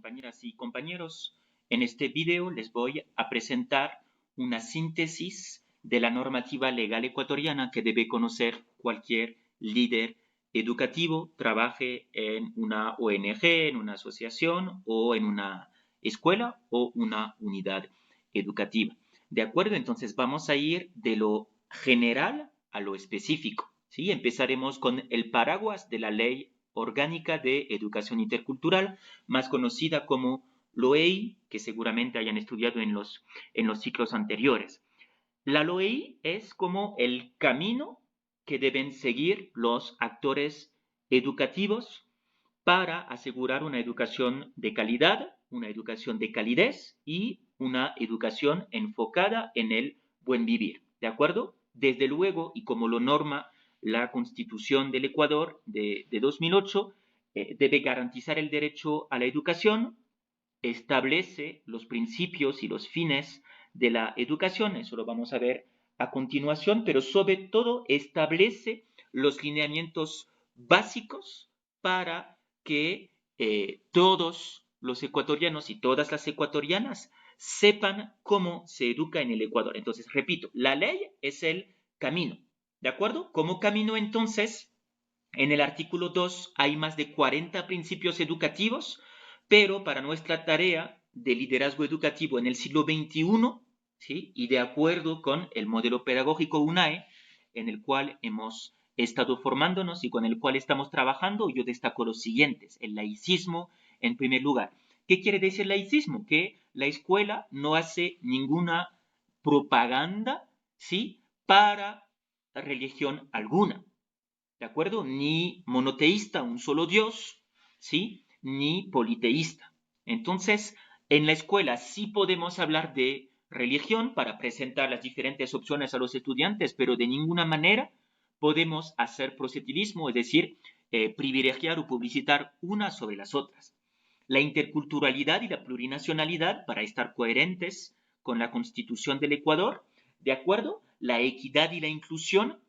compañeras y compañeros. En este video les voy a presentar una síntesis de la normativa legal ecuatoriana que debe conocer cualquier líder educativo, trabaje en una ONG, en una asociación o en una escuela o una unidad educativa. ¿De acuerdo? Entonces vamos a ir de lo general a lo específico. ¿Sí? Empezaremos con el paraguas de la Ley Orgánica de Educación Intercultural, más conocida como LOEI, que seguramente hayan estudiado en los ciclos anteriores. La LOEI es como el camino que deben seguir los actores educativos para asegurar una educación de calidad, una educación de calidez y una educación enfocada en el buen vivir. ¿De acuerdo? Desde luego, y como lo norma la Constitución del Ecuador de 2008, debe garantizar el derecho a la educación, establece los principios y los fines de la educación, eso lo vamos a ver a continuación, pero sobre todo establece los lineamientos básicos para que todos los ecuatorianos y todas las ecuatorianas sepan cómo se educa en el Ecuador. Entonces, repito, la ley es el camino, ¿de acuerdo? Como camino, entonces, en el artículo 2 hay más de 40 principios educativos, pero para nuestra tarea de liderazgo educativo en el siglo XXI, ¿sí? Y de acuerdo con el modelo pedagógico UNAE, en el cual hemos estado formándonos y con el cual estamos trabajando, yo destaco los siguientes. El laicismo, en primer lugar. ¿Qué quiere decir laicismo? Que la escuela no hace ninguna propaganda, ¿sí? Para religión alguna. ¿De acuerdo? Ni monoteísta, un solo Dios, ¿sí? Ni politeísta. Entonces, en la escuela sí podemos hablar de religión para presentar las diferentes opciones a los estudiantes, pero de ninguna manera podemos hacer proselitismo, es decir, privilegiar o publicitar unas sobre las otras. La interculturalidad y la plurinacionalidad para estar coherentes con la Constitución del Ecuador, ¿de acuerdo? La equidad y la inclusión,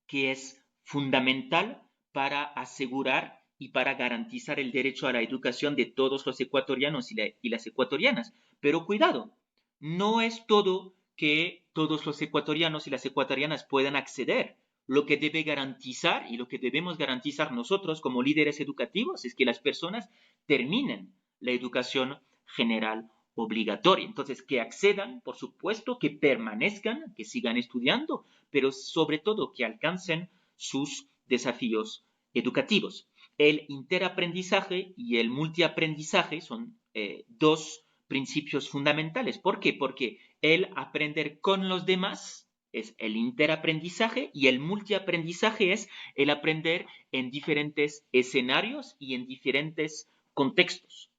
que es fundamental para asegurar y para garantizar el derecho a la educación de todos los ecuatorianos y las ecuatorianas. Pero cuidado, no es todo que todos los ecuatorianos y las ecuatorianas puedan acceder. Lo que debe garantizar y lo que debemos garantizar nosotros como líderes educativos es que las personas terminen la educación general obligatoria. Entonces, que accedan, por supuesto, que permanezcan, que sigan estudiando, pero sobre todo que alcancen sus desafíos educativos. El interaprendizaje y el multiaprendizaje son dos principios fundamentales. ¿Por qué? Porque el aprender con los demás es el interaprendizaje y el multiaprendizaje es el aprender en diferentes escenarios y en diferentes contextos,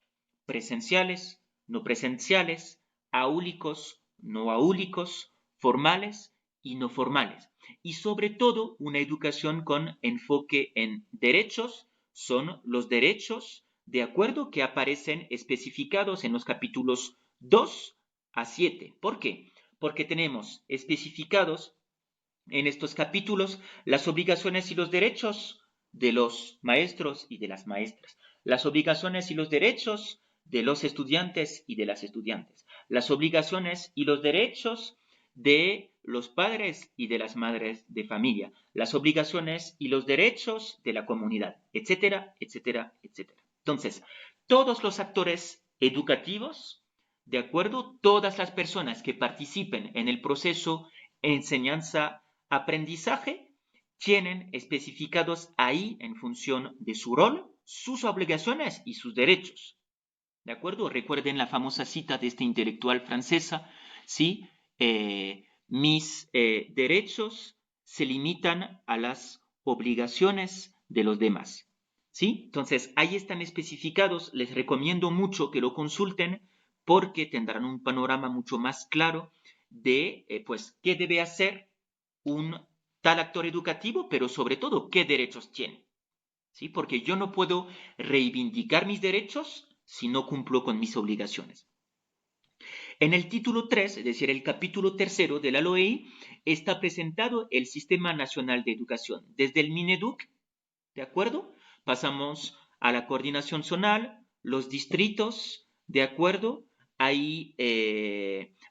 presenciales, no presenciales, áulicos, no áulicos, formales y no formales. Y sobre todo, una educación con enfoque en derechos, son los derechos de acuerdo que aparecen especificados en los capítulos 2 a 7. ¿Por qué? Porque tenemos especificados en estos capítulos las obligaciones y los derechos de los maestros y de las maestras, las obligaciones y los derechos de los estudiantes y de las estudiantes, las obligaciones y los derechos de los padres y de las madres de familia, las obligaciones y los derechos de la comunidad, etcétera, etcétera, etcétera. Entonces, todos los actores educativos, de acuerdo, todas las personas que participen en el proceso enseñanza-aprendizaje tienen especificados ahí en función de su rol, sus obligaciones y sus derechos. ¿De acuerdo? Recuerden la famosa cita de esta intelectual francesa, ¿sí? Mis derechos se limitan a las obligaciones de los demás, ¿sí? Entonces, ahí están especificados, les recomiendo mucho que lo consulten porque tendrán un panorama mucho más claro de, pues, qué debe hacer un tal actor educativo, pero sobre todo, qué derechos tiene, ¿sí? Porque yo no puedo reivindicar mis derechos si no cumplo con mis obligaciones. En el título 3, es decir, el capítulo 3 de la LOEI, está presentado el Sistema Nacional de Educación. Desde el Mineduc, ¿de acuerdo? Pasamos a la coordinación zonal, los distritos, ¿de acuerdo? Ahí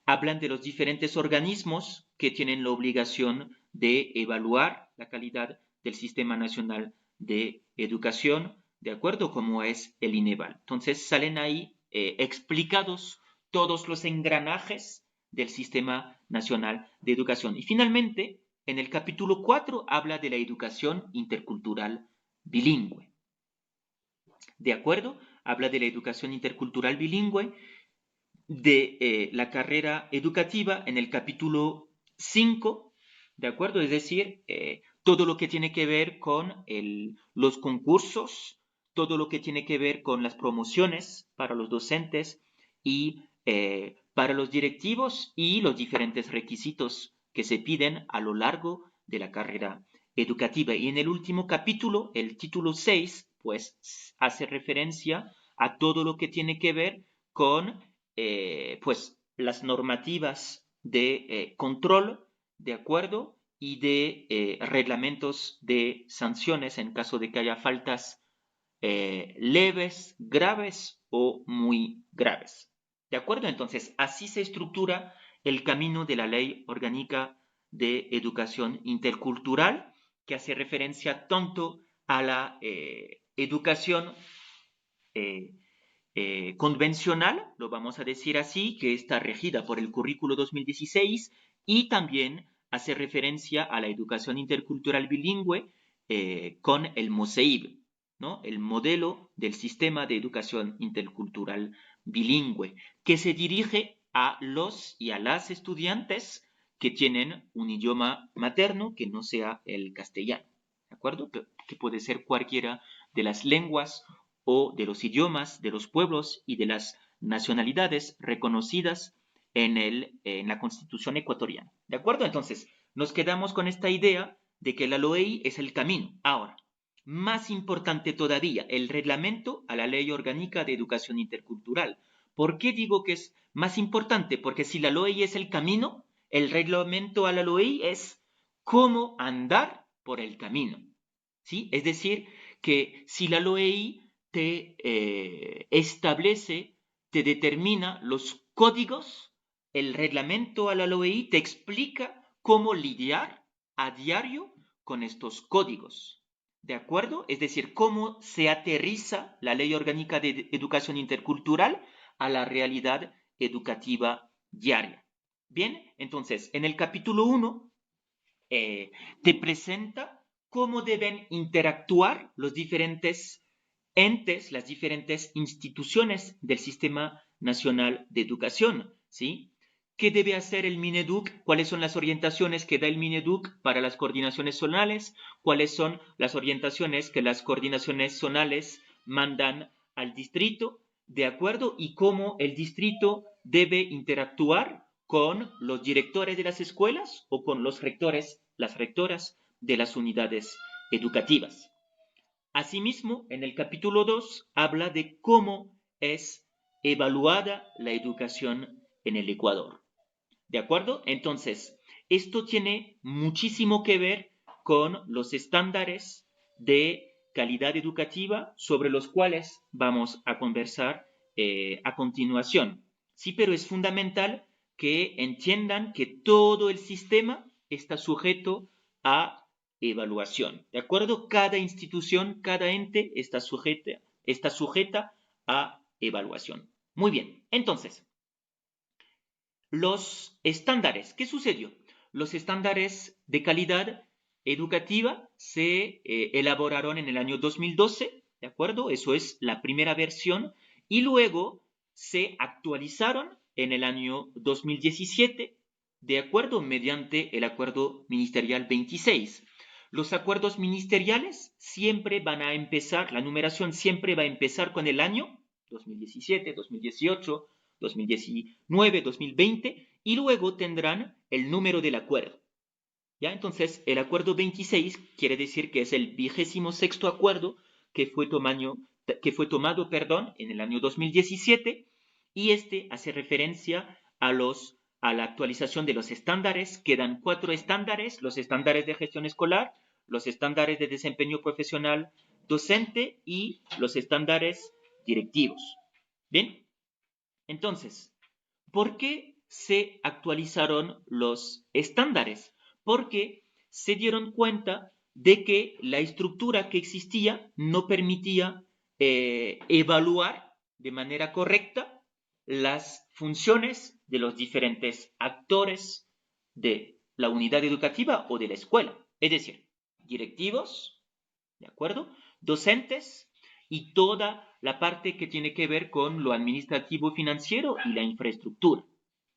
hablan de los diferentes organismos que tienen la obligación de evaluar la calidad del Sistema Nacional de Educación, ¿de acuerdo? Como es el INEVAL. Entonces salen ahí explicados todos los engranajes del Sistema Nacional de Educación. Y finalmente, en el capítulo 4 habla de la educación intercultural bilingüe. ¿De acuerdo? Habla de la educación intercultural bilingüe, de la carrera educativa en el capítulo 5, ¿de acuerdo? Es decir, todo lo que tiene que ver con los concursos, todo lo que tiene que ver con las promociones para los docentes y para los directivos y los diferentes requisitos que se piden a lo largo de la carrera educativa. Y en el último capítulo, el título 6, pues hace referencia a todo lo que tiene que ver con pues las normativas de control, de acuerdo, y de reglamentos de sanciones en caso de que haya faltas leves, graves o muy graves. ¿De acuerdo? Entonces, así se estructura el camino de la Ley Orgánica de Educación Intercultural, que hace referencia tanto a la educación eh, convencional, lo vamos a decir así, que está regida por el currículo 2016 y también hace referencia a la educación intercultural bilingüe con el MOSEIB, ¿no? El modelo del sistema de educación intercultural bilingüe, que se dirige a los y a las estudiantes que tienen un idioma materno que no sea el castellano, ¿de acuerdo? Que puede ser cualquiera de las lenguas o de los idiomas de los pueblos y de las nacionalidades reconocidas en la Constitución ecuatoriana. ¿De acuerdo? Entonces, nos quedamos con esta idea de que la LOEI es el camino. Ahora, más importante todavía, el reglamento a la Ley Orgánica de Educación Intercultural. ¿Por qué digo que es más importante? Porque si la LOEI es el camino, el reglamento a la LOEI es cómo andar por el camino. ¿Sí? Es decir, que si la LOEI te establece, te determina los códigos, el reglamento a la LOEI te explica cómo lidiar a diario con estos códigos. ¿De acuerdo? Es decir, cómo se aterriza la Ley Orgánica de Educación Intercultural a la realidad educativa diaria. Bien, entonces, en el capítulo 1 te presenta cómo deben interactuar los diferentes entes, las diferentes instituciones del Sistema Nacional de Educación, ¿sí? ¿Qué debe hacer el Mineduc? ¿Cuáles son las orientaciones que da el Mineduc para las coordinaciones zonales? ¿Cuáles son las orientaciones que las coordinaciones zonales mandan al distrito? ¿De acuerdo? Y cómo el distrito debe interactuar con los directores de las escuelas o con los rectores, las rectoras de las unidades educativas. Asimismo, en el capítulo 2 habla de cómo es evaluada la educación en el Ecuador. ¿De acuerdo? Entonces, esto tiene muchísimo que ver con los estándares de calidad educativa sobre los cuales vamos a conversar a continuación. Sí, pero es fundamental que entiendan que todo el sistema está sujeto a evaluación. ¿De acuerdo? Cada institución, cada ente está sujeta a evaluación. Muy bien, entonces, los estándares. ¿Qué sucedió? Los estándares de calidad educativa se elaboraron en el año 2012, ¿de acuerdo? Eso es la primera versión, y luego se actualizaron en el año 2017, ¿de acuerdo? Mediante el acuerdo ministerial 26. Los acuerdos ministeriales siempre van a empezar, la numeración siempre va a empezar con el año 2017, 2018, 2019, 2020 y luego tendrán el número del acuerdo. ¿Ya? Entonces, el acuerdo 26 quiere decir que es el 26º acuerdo que fue tomado en el año 2017 y este hace referencia a la actualización de los estándares. Quedan 4 estándares: los estándares de gestión escolar, los estándares de desempeño profesional docente y los estándares directivos. ¿Bien? Entonces, ¿por qué se actualizaron los estándares? Porque se dieron cuenta de que la estructura que existía no permitía evaluar de manera correcta las funciones de los diferentes actores de la unidad educativa o de la escuela. Es decir, directivos, ¿de acuerdo? Docentes y toda la parte que tiene que ver con lo administrativo financiero y la infraestructura,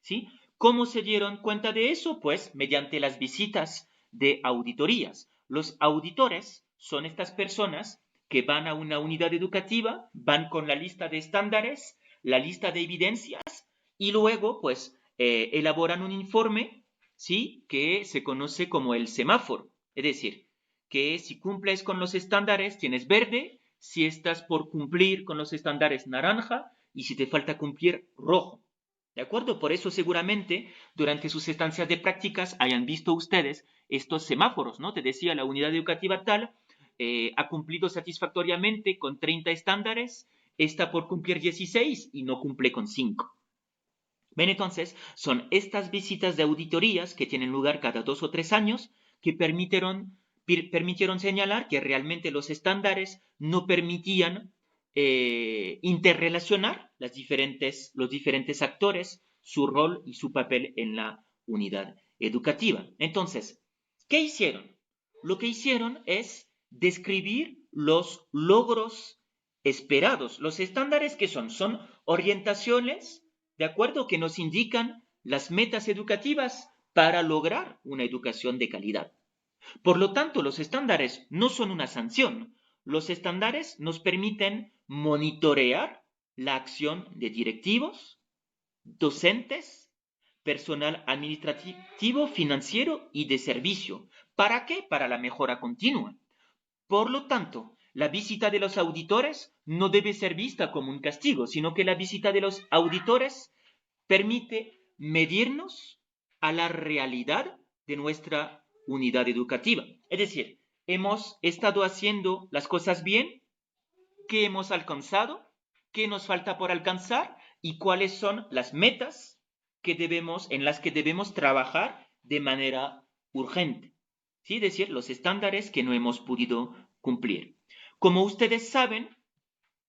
¿sí? ¿Cómo se dieron cuenta de eso? Pues mediante las visitas de auditorías. Los auditores son estas personas que van a una unidad educativa, van con la lista de estándares, la lista de evidencias y luego pues elaboran un informe, ¿sí? Que se conoce como el semáforo. Es decir, que si cumples con los estándares tienes verde, si estás por cumplir con los estándares naranja y si te falta cumplir rojo. ¿De acuerdo? Por eso seguramente durante sus estancias de prácticas hayan visto ustedes estos semáforos, ¿no? Te decía, la unidad educativa tal ha cumplido satisfactoriamente con 30 estándares, está por cumplir 16 y no cumple con 5. Ven, entonces, son estas visitas de auditorías que tienen lugar cada 2 o 3 años que permitieron señalar que realmente los estándares no permitían interrelacionar los diferentes actores, su rol y su papel en la unidad educativa. Entonces, ¿qué hicieron? Lo que hicieron es describir los logros esperados. Los estándares, ¿qué son? Son orientaciones, ¿de acuerdo?, que nos indican las metas educativas para lograr una educación de calidad. Por lo tanto, los estándares no son una sanción. Los estándares nos permiten monitorear la acción de directivos, docentes, personal administrativo, financiero y de servicio. ¿Para qué? Para la mejora continua. Por lo tanto, la visita de los auditores no debe ser vista como un castigo, sino que la visita de los auditores permite medirnos a la realidad de nuestra unidad educativa. Es decir, hemos estado haciendo las cosas bien, qué hemos alcanzado, qué nos falta por alcanzar y cuáles son las metas en las que debemos trabajar de manera urgente. ¿Sí? Es decir, los estándares que no hemos podido cumplir. Como ustedes saben,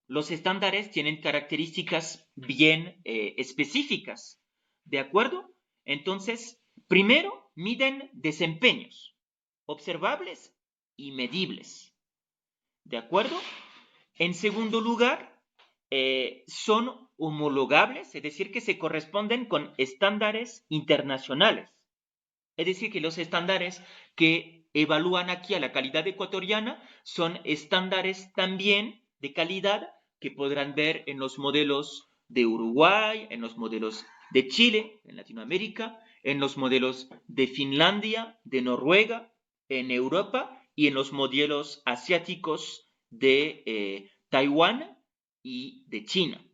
los estándares tienen características bien específicas, ¿de acuerdo? Entonces, primero, miden desempeños observables y medibles, ¿de acuerdo? En segundo lugar, son homologables, es decir, que se corresponden con estándares internacionales. Es decir, que los estándares que evalúan aquí a la calidad ecuatoriana son estándares también de calidad que podrán ver en los modelos de Uruguay, en los modelos de Chile, en Latinoamérica, en los modelos de Finlandia, de Noruega, en Europa y en los modelos asiáticos de Taiwán y de China.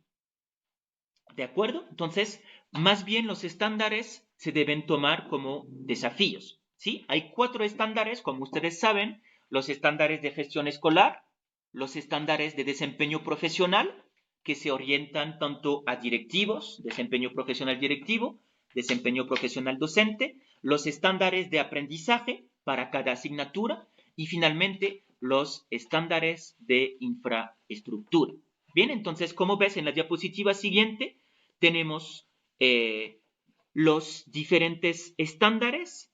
¿De acuerdo? Entonces, más bien los estándares se deben tomar como desafíos, ¿sí? Hay 4 estándares, como ustedes saben: los estándares de gestión escolar, los estándares de desempeño profesional, que se orientan tanto a directivos, desempeño profesional directivo, desempeño profesional docente, los estándares de aprendizaje para cada asignatura y finalmente los estándares de infraestructura. Bien, entonces, como ves en la diapositiva siguiente, tenemos los diferentes estándares,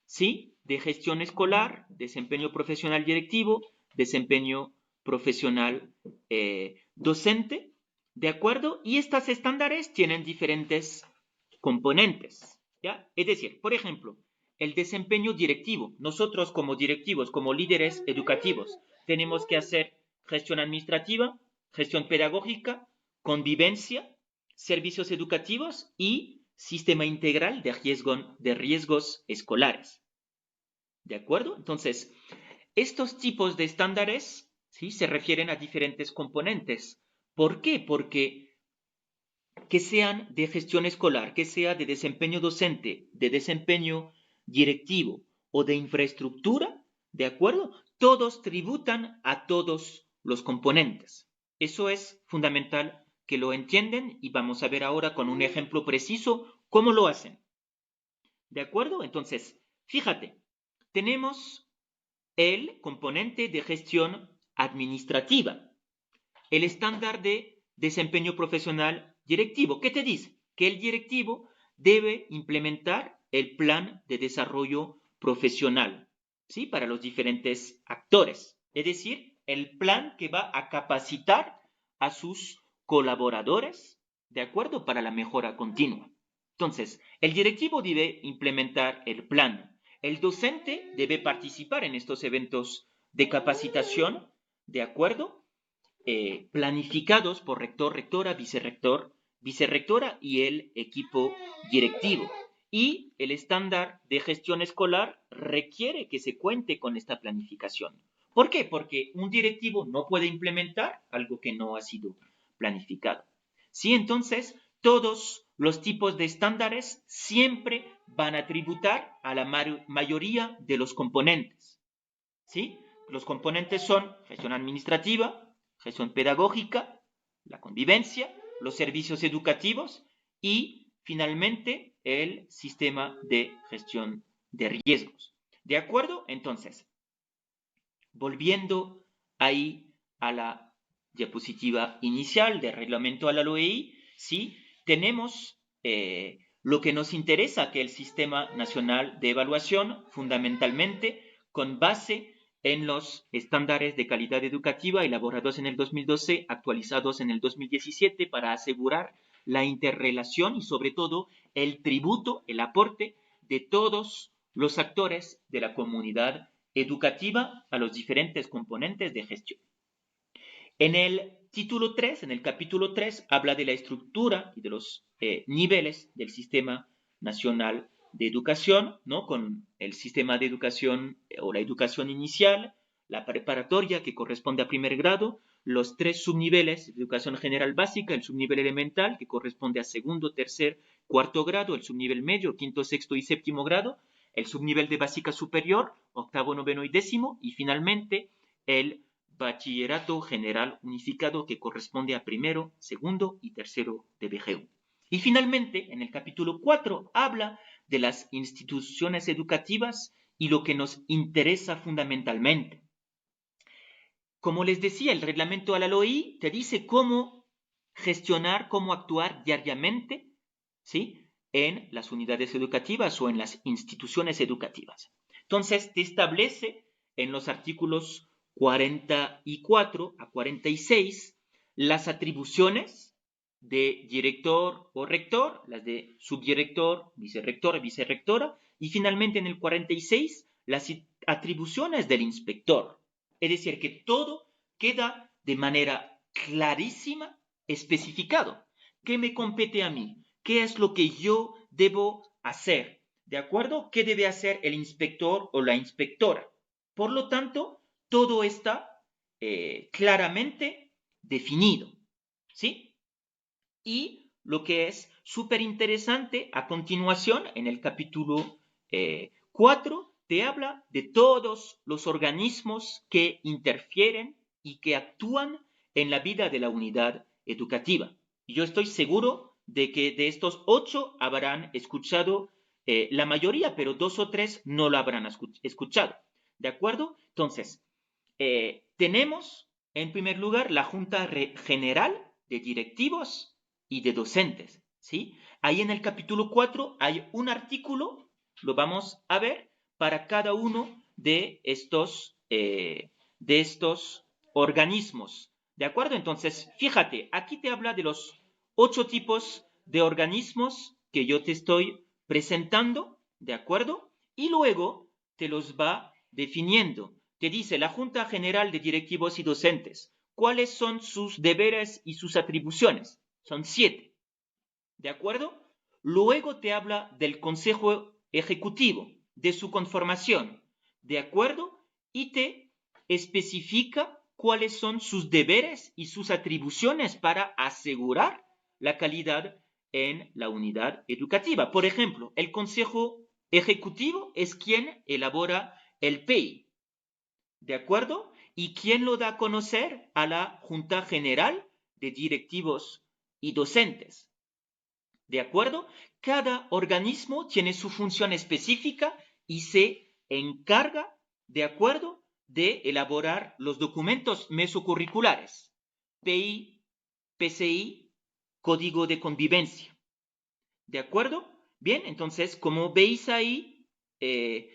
¿sí?, de gestión escolar, desempeño profesional directivo, desempeño profesional docente, ¿de acuerdo? Y estos estándares tienen diferentes componentes, ¿ya? Es decir, por ejemplo, el desempeño directivo. Nosotros como directivos, como líderes educativos, tenemos que hacer gestión administrativa, gestión pedagógica, convivencia, servicios educativos y sistema integral de riesgos escolares. ¿De acuerdo? Entonces, estos tipos de estándares, ¿sí?, se refieren a diferentes componentes. ¿Por qué? Porque que sean de gestión escolar, que sea de desempeño docente, de desempeño directivo o de infraestructura, ¿de acuerdo? Todos tributan a todos los componentes. Eso es fundamental que lo entiendan y vamos a ver ahora con un ejemplo preciso cómo lo hacen. ¿De acuerdo? Entonces, fíjate, tenemos el componente de gestión administrativa, el estándar de desempeño profesional directivo. ¿Qué te dice? Que el directivo debe implementar el plan de desarrollo profesional, ¿sí? Para los diferentes actores. Es decir, el plan que va a capacitar a sus colaboradores, ¿de acuerdo? Para la mejora continua. Entonces, el directivo debe implementar el plan. El docente debe participar en estos eventos de capacitación, ¿de acuerdo? Planificados por rector, rectora, vicerrector, vicerrectora y el equipo directivo. Y el estándar de gestión escolar requiere que se cuente con esta planificación. ¿Por qué? Porque un directivo no puede implementar algo que no ha sido planificado. Sí, entonces todos los tipos de estándares siempre van a tributar a la mayoría de los componentes. ¿Sí? Los componentes son gestión administrativa, gestión pedagógica, la convivencia, los servicios educativos y finalmente el sistema de gestión de riesgos. ¿De acuerdo? Entonces, volviendo ahí a la diapositiva inicial del reglamento a la LOEI, ¿sí? Tenemos lo que nos interesa, que el Sistema Nacional de Evaluación, fundamentalmente, con base en los estándares de calidad educativa elaborados en el 2012, actualizados en el 2017, para asegurar la interrelación y sobre todo el tributo, el aporte de todos los actores de la comunidad educativa a los diferentes componentes de gestión. En el título 3, en el capítulo 3, habla de la estructura y de los niveles del Sistema Nacional de Educación, ¿no? Con el sistema de educación o la educación inicial, la preparatoria que corresponde a primer grado, los 3 subniveles de educación general básica, el subnivel elemental que corresponde a segundo, tercer, cuarto grado, el subnivel medio, quinto, sexto y séptimo grado, el subnivel de básica superior, octavo, noveno y décimo, y finalmente el bachillerato general unificado que corresponde a primero, segundo y tercero de BGU. Y finalmente, en el capítulo 4, habla de las instituciones educativas y lo que nos interesa fundamentalmente. Como les decía, el reglamento a la LOI te dice cómo gestionar, cómo actuar diariamente, ¿sí? En las unidades educativas o en las instituciones educativas. Entonces, te establece en los artículos 44 a 46 las atribuciones de director o rector, las de subdirector, vicerrector, vicerrectora, y finalmente en el 46 las atribuciones del inspector. Es decir, que todo queda de manera clarísima especificado. ¿Qué me compete a mí? ¿Qué es lo que yo debo hacer? ¿De acuerdo? ¿Qué debe hacer el inspector o la inspectora? Por lo tanto, todo está claramente definido. ¿Sí? Y lo que es súper interesante, a continuación, en el capítulo 4, te habla de todos los organismos que interfieren y que actúan en la vida de la unidad educativa. Yo estoy seguro de que de estos 8 habrán escuchado la mayoría, pero 2 o 3 no lo habrán escuchado. ¿De acuerdo? Entonces, tenemos en primer lugar la Junta General de Directivos y de Docentes, ¿sí? Ahí en el capítulo 4 hay un artículo, lo vamos a ver, para cada uno de estos organismos, ¿de acuerdo? Entonces, fíjate, aquí te habla de los 8 tipos de organismos que yo te estoy presentando, ¿de acuerdo? Y luego te los va definiendo. Te dice la Junta General de Directivos y Docentes, ¿cuáles son sus deberes y sus atribuciones? Son 7, ¿de acuerdo? Luego te habla del Consejo Ejecutivo, de su conformación, ¿de acuerdo? Y te especifica cuáles son sus deberes y sus atribuciones para asegurar la calidad en la unidad educativa. Por ejemplo, el Consejo Ejecutivo es quien elabora el PEI, ¿de acuerdo? ¿Y quién lo da a conocer? A la Junta General de Directivos y Docentes. ¿De acuerdo? Cada organismo tiene su función específica y se encarga, ¿de acuerdo?, de elaborar los documentos mesocurriculares, PI, PCI, Código de Convivencia. ¿De acuerdo? Bien, entonces, como veis ahí, el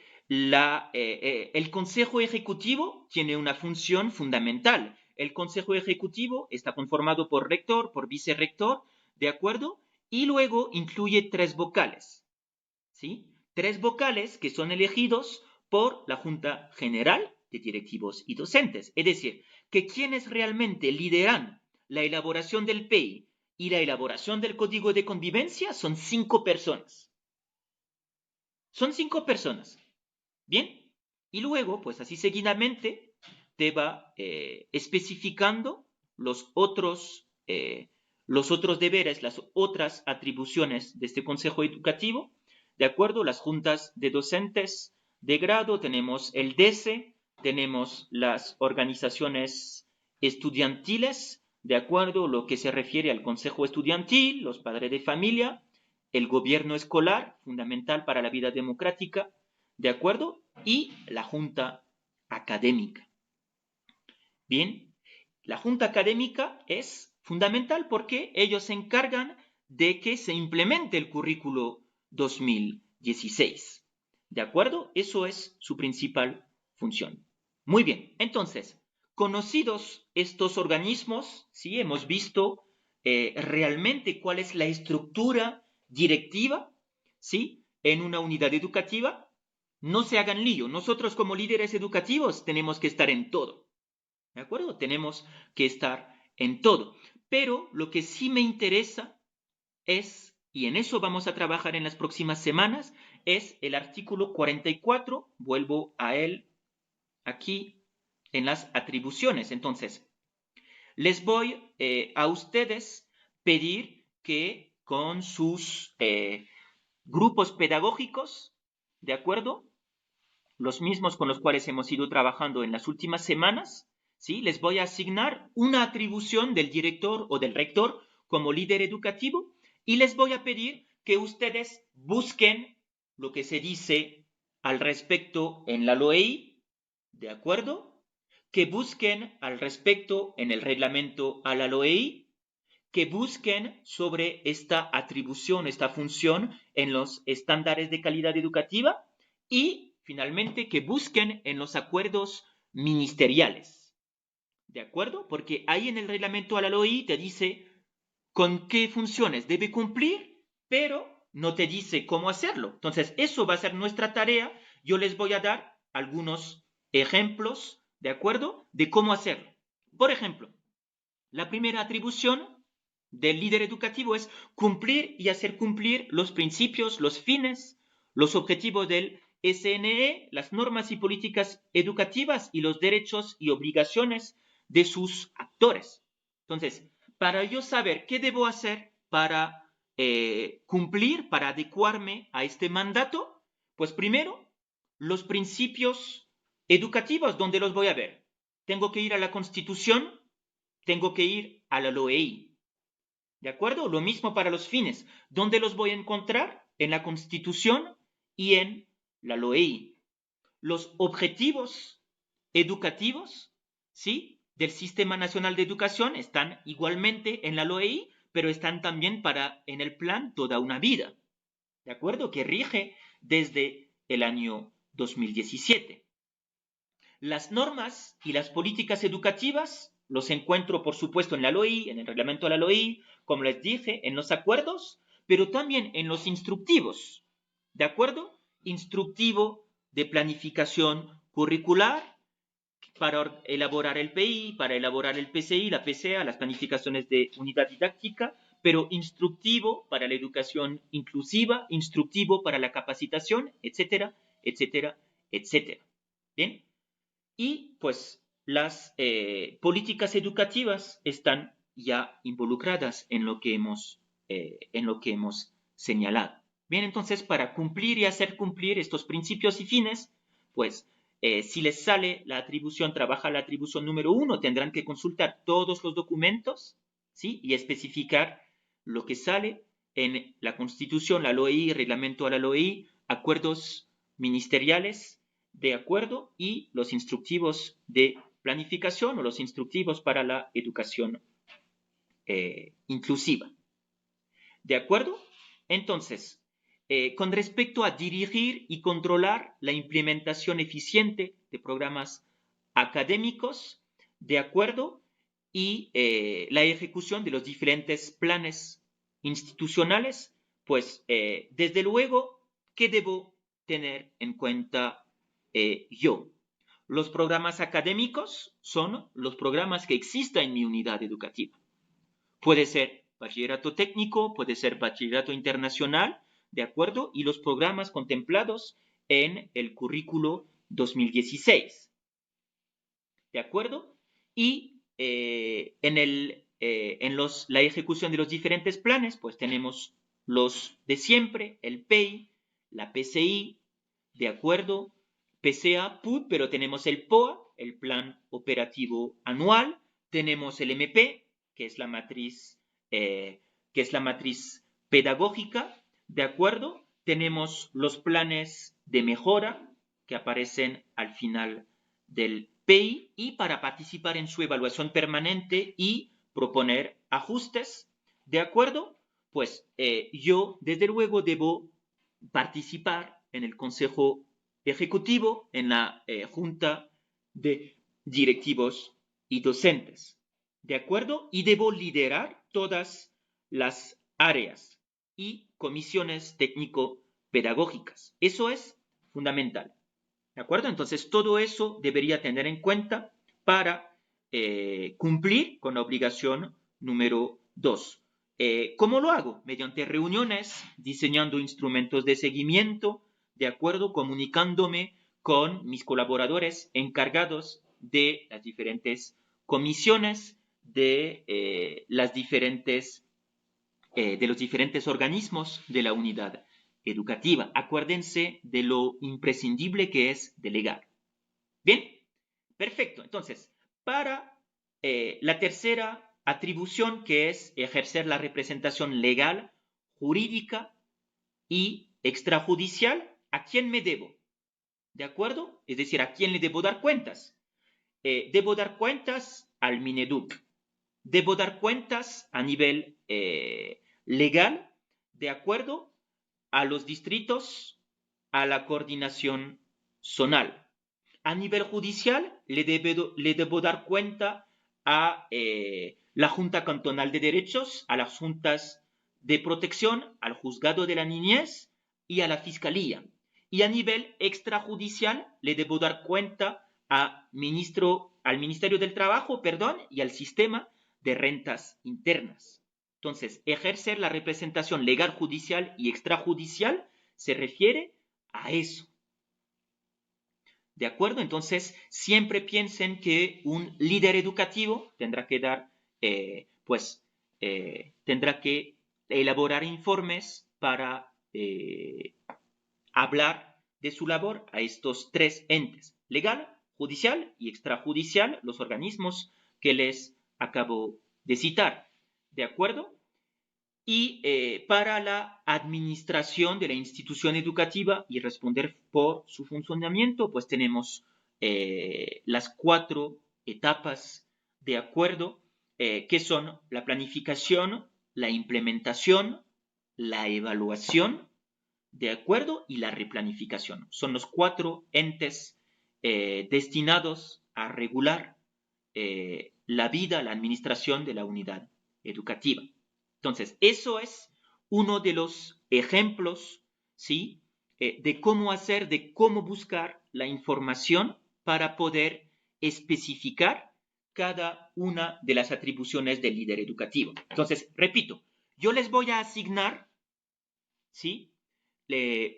Consejo Ejecutivo tiene una función fundamental. El Consejo Ejecutivo está conformado por rector, por vicerrector, ¿de acuerdo? Y luego incluye 3 vocales, ¿sí? 3 vocales que son elegidos por la Junta General de Directivos y Docentes. Es decir, que quienes realmente lideran la elaboración del PEI y la elaboración del Código de Convivencia son 5 personas. Son 5 personas. ¿Bien? Y luego, pues así seguidamente, te va especificando los otros deberes, las otras atribuciones de este Consejo Educativo. ¿De acuerdo? Las juntas de docentes de grado, tenemos el DESE, tenemos las organizaciones estudiantiles, ¿de acuerdo? Lo que se refiere al Consejo Estudiantil, los padres de familia, el gobierno escolar, fundamental para la vida democrática, ¿de acuerdo? Y la Junta Académica. Bien, la Junta Académica es fundamental porque ellos se encargan de que se implemente el currículo 2016. ¿De acuerdo? Eso es su principal función. Muy bien, entonces, conocidos estos organismos, ¿sí? Hemos visto realmente cuál es la estructura directiva, ¿sí? En una unidad educativa. No se hagan lío, nosotros como líderes educativos tenemos que estar en todo. ¿De acuerdo? Tenemos que estar en todo. Pero lo que sí me interesa es, y en eso vamos a trabajar en las próximas semanas, es el artículo 44, vuelvo a él aquí en las atribuciones. Entonces, les voy a ustedes pedir que con sus grupos pedagógicos, ¿de acuerdo?, los mismos con los cuales hemos ido trabajando en las últimas semanas, ¿sí? Les voy a asignar una atribución del director o del rector como líder educativo y les voy a pedir que ustedes busquen lo que se dice al respecto en la LOEI, ¿de acuerdo? Que busquen al respecto en el reglamento a la LOEI, que busquen sobre esta atribución, esta función en los estándares de calidad educativa y finalmente que busquen en los acuerdos ministeriales. ¿De acuerdo? Porque ahí en el reglamento a la LOI te dice con qué funciones debe cumplir, pero no te dice cómo hacerlo. Entonces, eso va a ser nuestra tarea. Yo les voy a dar algunos ejemplos, ¿de acuerdo?, de cómo hacerlo. Por ejemplo, la primera atribución del líder educativo es cumplir y hacer cumplir los principios, los fines, los objetivos del SNE, las normas y políticas educativas y los derechos y obligaciones de sus actores. Entonces, para yo saber qué debo hacer para cumplir, para adecuarme a este mandato, pues primero, los principios educativos, ¿dónde los voy a ver? Tengo que ir a la Constitución, tengo que ir a la LOEI. ¿De acuerdo? Lo mismo para los fines. ¿Dónde los voy a encontrar? En la Constitución y en la LOEI. Los objetivos educativos, ¿sí?, del Sistema Nacional de Educación están igualmente en la LOEI, pero están también en el plan Toda una Vida, ¿de acuerdo?, que rige desde el año 2017. Las normas y las políticas educativas los encuentro, por supuesto, en la LOI, en el reglamento de la LOI, como les dije, en los acuerdos, pero también en los instructivos, ¿de acuerdo? Instructivo de planificación curricular para elaborar el PI, para elaborar el PCI, la PCA, las planificaciones de unidad didáctica, pero instructivo para la educación inclusiva, instructivo para la capacitación, etcétera, etcétera, etcétera. ¿Bien? Y pues las políticas educativas están ya involucradas en lo que hemos señalado. Bien, entonces para cumplir y hacer cumplir estos principios y fines, pues si les sale la atribución, trabaja la atribución número 1, tendrán que consultar todos los documentos, ¿sí? Y especificar lo que sale en la Constitución, la LOI, reglamento a la LOI, acuerdos ministeriales de acuerdo y los instructivos de planificación o los instructivos para la educación inclusiva. ¿De acuerdo? Entonces, con respecto a dirigir y controlar la implementación eficiente de programas académicos, ¿de acuerdo? Y la ejecución de los diferentes planes institucionales, pues desde luego, ¿qué debo tener en cuenta yo? Los programas académicos son los programas que existan en mi unidad educativa. Puede ser bachillerato técnico, puede ser bachillerato internacional, ¿de acuerdo? Y los programas contemplados en el currículo 2016, ¿de acuerdo? Y la ejecución de los diferentes planes, pues tenemos los de siempre, el PEI, la PCI, ¿de acuerdo? PCA, PUT, pero tenemos el POA, el Plan Operativo Anual, tenemos el MP, que es la matriz, pedagógica, ¿de acuerdo? Tenemos los planes de mejora que aparecen al final del PEI y para participar en su evaluación permanente y proponer ajustes, ¿de acuerdo? Pues yo, desde luego, debo participar en el Consejo Ejecutivo, en la Junta de Directivos y Docentes, ¿de acuerdo? Y debo liderar todas las áreas y comisiones técnico-pedagógicas. Eso es fundamental, ¿de acuerdo? Entonces, todo eso debería tener en cuenta para cumplir con la obligación número 2. ¿Cómo lo hago? Mediante reuniones, diseñando instrumentos de seguimiento, ¿de acuerdo? Comunicándome con mis colaboradores encargados de las diferentes comisiones, de los diferentes organismos de la unidad educativa. Acuérdense de lo imprescindible que es delegar. Bien, perfecto. Entonces, para la tercera atribución, que es ejercer la representación legal, jurídica y extrajudicial, ¿a quién me debo? ¿De acuerdo? Es decir, ¿a quién le debo dar cuentas? Debo dar cuentas al Mineduc. Debo dar cuentas a nivel legal, ¿de acuerdo? A los distritos, a la coordinación zonal. A nivel judicial, le debo dar cuenta a la Junta Cantonal de Derechos, a las juntas de protección, al juzgado de la niñez y a la fiscalía. Y a nivel extrajudicial, le debo dar cuenta al Ministerio del Trabajo, y al sistema de rentas internas. Entonces, ejercer la representación legal, judicial y extrajudicial se refiere a eso. ¿De acuerdo? Entonces, siempre piensen que un líder educativo tendrá que tendrá que elaborar informes para hablar de su labor a estos tres entes: legal, judicial y extrajudicial, los organismos que les acabo de citar. ¿De acuerdo? Y para la administración de la institución educativa y responder por su funcionamiento, pues tenemos las 4 etapas de acuerdo, que son la planificación, la implementación, la evaluación, de acuerdo, y la replanificación. Son los 4 entes destinados a regular la vida, la administración de la unidad educativa. Entonces, eso es uno de los ejemplos, ¿sí? De cómo hacer, de cómo buscar la información para poder especificar cada una de las atribuciones del líder educativo. Entonces, repito, yo les voy a asignar, ¿sí?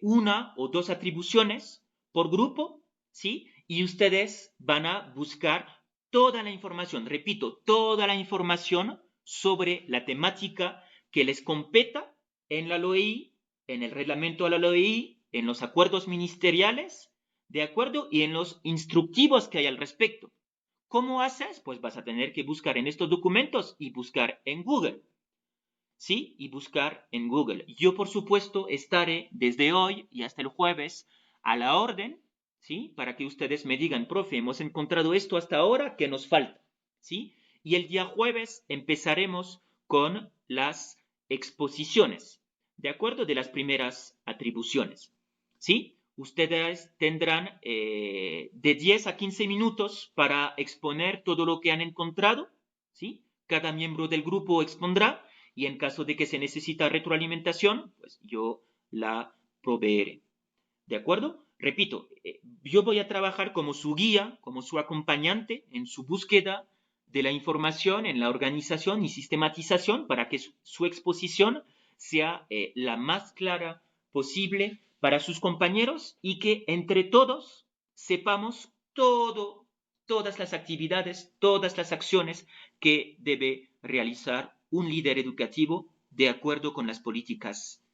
Una o dos atribuciones por grupo, ¿sí? Y ustedes van a buscar toda la información, repito, toda la información sobre la temática que les competa en la LOI, en el reglamento a la LOI, en los acuerdos ministeriales, ¿de acuerdo? Y en los instructivos que hay al respecto. ¿Cómo haces? Pues vas a tener que buscar en estos documentos y buscar en Google. ¿Sí? Y buscar en Google. Yo, por supuesto, estaré desde hoy y hasta el jueves a la orden, ¿sí? Para que ustedes me digan, profe, hemos encontrado esto hasta ahora, ¿qué nos falta? ¿Sí? Y el día jueves empezaremos con las exposiciones, ¿de acuerdo? De las primeras atribuciones, ¿sí? Ustedes tendrán de 10 a 15 minutos para exponer todo lo que han encontrado, ¿sí? Cada miembro del grupo expondrá y en caso de que se necesita retroalimentación, pues yo la proveeré. ¿De acuerdo? Repito, yo voy a trabajar como su guía, como su acompañante en su búsqueda de la información, en la organización y sistematización para que su exposición sea la más clara posible para sus compañeros y que entre todos sepamos todas las actividades, todas las acciones que debe realizar un líder educativo de acuerdo con las políticas